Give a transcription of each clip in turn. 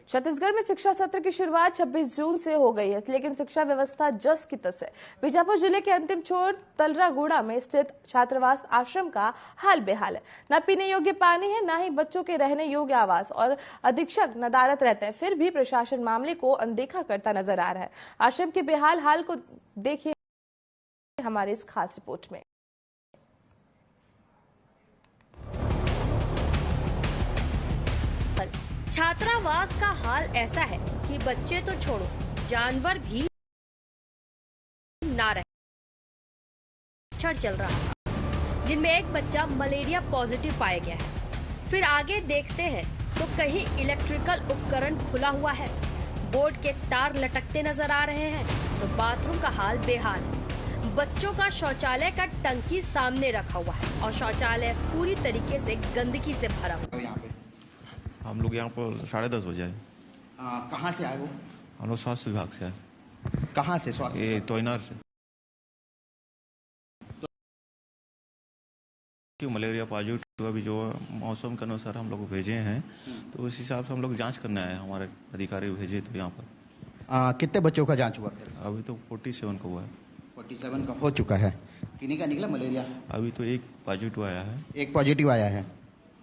छत्तीसगढ़ में शिक्षा सत्र की शुरुआत 26 जून से हो गई है, लेकिन शिक्षा व्यवस्था जस की तस है। बीजापुर जिले के अंतिम छोर तलरागुड़ा में स्थित छात्रावास आश्रम का हाल बेहाल है। न पीने योग्य पानी है, न ही बच्चों के रहने योग्य आवास, और अधीक्षक नदारत रहते हैं, फिर भी प्रशासन मामले को अनदेखा करता नजर आ रहा है। आश्रम के बेहाल हाल को देखिए हमारी इस खास रिपोर्ट में। छात्रावास का हाल ऐसा है कि बच्चे तो छोड़ो, जानवर भी ना रहे। छड़ चल रहा है, जिनमें एक बच्चा मलेरिया पॉजिटिव पाया गया है। फिर आगे देखते हैं तो कहीं इलेक्ट्रिकल उपकरण खुला हुआ है, बोर्ड के तार लटकते नजर आ रहे हैं, तो बाथरूम का हाल बेहाल है। बच्चों का शौचालय का टंकी सामने रखा हुआ है और शौचालय पूरी तरीके से गंदगी से भरा हुआ है। हम लोग यहाँ पर 10:30 बजे आए। कहाँ से आए वो? हम लोग स्वास्थ्य विभाग से आए। कहाँ से? स्वास्थ्य? ये तोयनार से। तो मलेरिया पॉजिटिव अभी जो मौसम के अनुसार हम लोग भेजे हैं, तो उस हिसाब से हम लोग जांच करने आए। हमारे अधिकारी भेजे तो यहाँ पर। कितने बच्चों का जांच हुआ? अभी तो 47 का हुआ है। 47 का हो चुका है। किन्हीं का निकला मलेरिया? अभी तो एक पॉजिटिव आया है। एक पॉजिटिव आया है।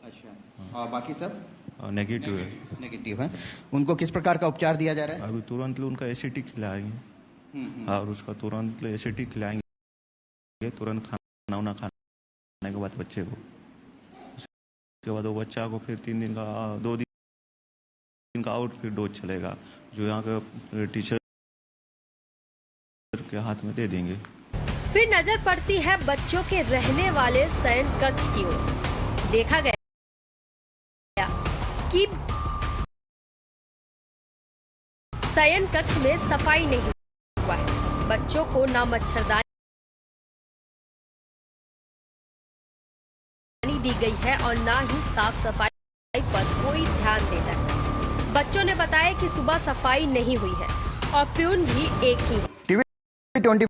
अच्छा। और बाकी सब नेगेटिव है। नेगेटिव है। उनको किस प्रकार का उपचार दिया जा रहा है? अभी तुरंत उनका एसिडिक खिलाएंगे और उसका तुरंत एसिडिक खिलाएंगे। तुरंत खाना खाने के बाद बच्चे को, उसके बाद वो बच्चा को फिर 2 दिन का और फिर डोज चलेगा, जो यहाँ के टीचर के हाथ में दे देंगे। फिर नजर पड़ती है बच्चों के रहने वाले शयन कक्ष की ओर। देखा गया कि शयन कक्ष में सफाई नहीं हुआ है। बच्चों को ना मच्छरदानी दी गई है और ना ही साफ सफाई पर कोई ध्यान देता है। बच्चों ने बताया कि सुबह सफाई नहीं हुई है और प्यून भी एक ही है। TV20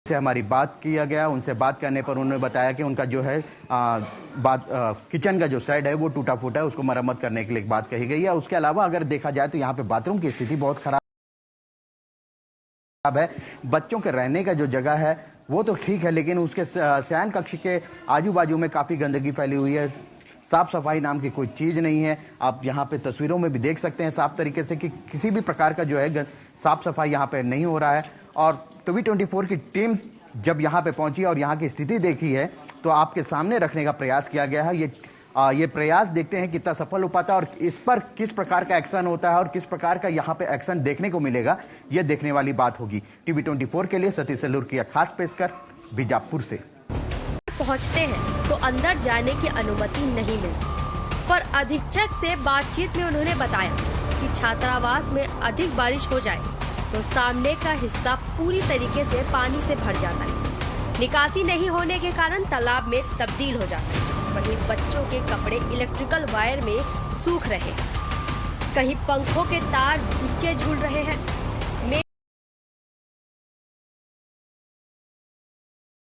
से हमारी बात किया गया, उनसे बात करने पर उन्होंने बताया कि उनका जो है किचन का जो साइड है वो टूटा फूटा है, उसको मरम्मत करने के लिए बात कही गई है। उसके अलावा अगर देखा जाए तो यहाँ पे बाथरूम की स्थिति बहुत खराब है। बच्चों के रहने का जो जगह है वो तो ठीक है, लेकिन उसके शयन कक्ष के आजू बाजू में काफी गंदगी फैली हुई है। साफ सफाई नाम की कोई चीज नहीं है। आप यहाँ पे तस्वीरों में भी देख सकते हैं साफ तरीके से कि किसी भी प्रकार का जो है साफ सफाई यहाँ पे नहीं हो रहा है। और TV24 की टीम जब यहाँ पे पहुंची और यहाँ की स्थिति देखी है तो आपके सामने रखने का प्रयास किया गया है। ये प्रयास देखते हैं कितना सफल हो पाता है और इस पर किस प्रकार का एक्शन होता है और किस प्रकार का यहाँ पे एक्शन देखने को मिलेगा, ये देखने वाली बात होगी। TV24 के लिए सतीश सेल्लूर की खास पेशकर बीजापुर से। पहुंचते हैं तो अंदर जाने की अनुमति नहीं मिलती, पर अधीक्षक से बातचीत में उन्होंने बताया कि छात्रावास में अधिक बारिश हो जाए तो सामने का हिस्सा पूरी तरीके से पानी से भर जाता है। निकासी नहीं होने के कारण तालाब में तब्दील हो जाता है। वहीं बच्चों के कपड़े इलेक्ट्रिकल वायर में सूख रहे, कहीं पंखों के तार नीचे झूल रहे हैं।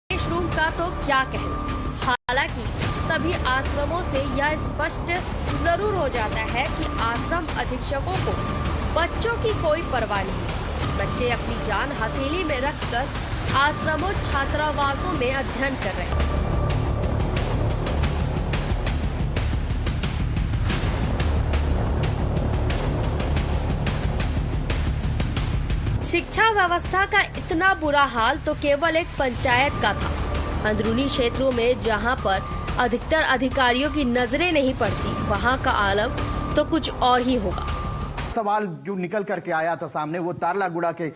रूम का तो क्या कहना। हालांकि सभी आश्रमों से यह स्पष्ट जरूर हो जाता है कि आश्रम अधीक्षकों को बच्चों की कोई परवाह नहीं। बच्चे अपनी जान हथेली में रखकर आश्रमों छात्रावासों में अध्ययन कर रहे हैं। शिक्षा व्यवस्था का इतना बुरा हाल तो केवल एक पंचायत का था। अंदरूनी क्षेत्रों में जहां पर अधिकतर अधिकारियों की नजरें नहीं पड़ती, वहां का आलम तो कुछ और ही होगा। सवाल जो निकल करके आया था सामने वो तारलागुड़ा के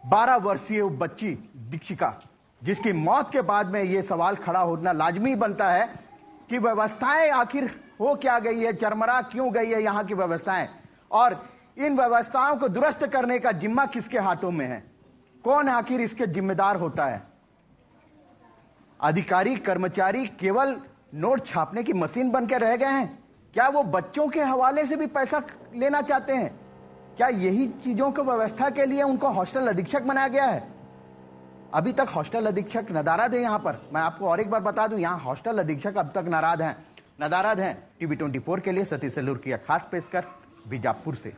12 वर्षीय बच्ची दीक्षिका, जिसकी मौत के बाद में ये सवाल खड़ा होना लाजमी बनता है कि व्यवस्थाएं आखिर हो क्या गई है, चरमरा क्यों गई है यहाँ की व्यवस्थाएं, और इन व्यवस्थाओं को दुरुस्त करने का जिम्मा किसके हाथों में है, कौन आखिर इसके जिम्मेदार होता है। अधिकारी कर्मचारी केवल नोट छापने की मशीन बन के रह गए हैं? क्या वो बच्चों के हवाले से भी पैसा लेना चाहते हैं? क्या यही चीजों की व्यवस्था के लिए उनको हॉस्टल अधीक्षक बनाया गया है? अभी तक हॉस्टल अधीक्षक नदारद है यहाँ पर। मैं आपको और एक बार बता दूं, यहाँ हॉस्टल अधीक्षक अब तक नाराज हैं। नदारद हैं टीवी 24 के लिए सतीश सेलूर की खास पेशकर बीजापुर से।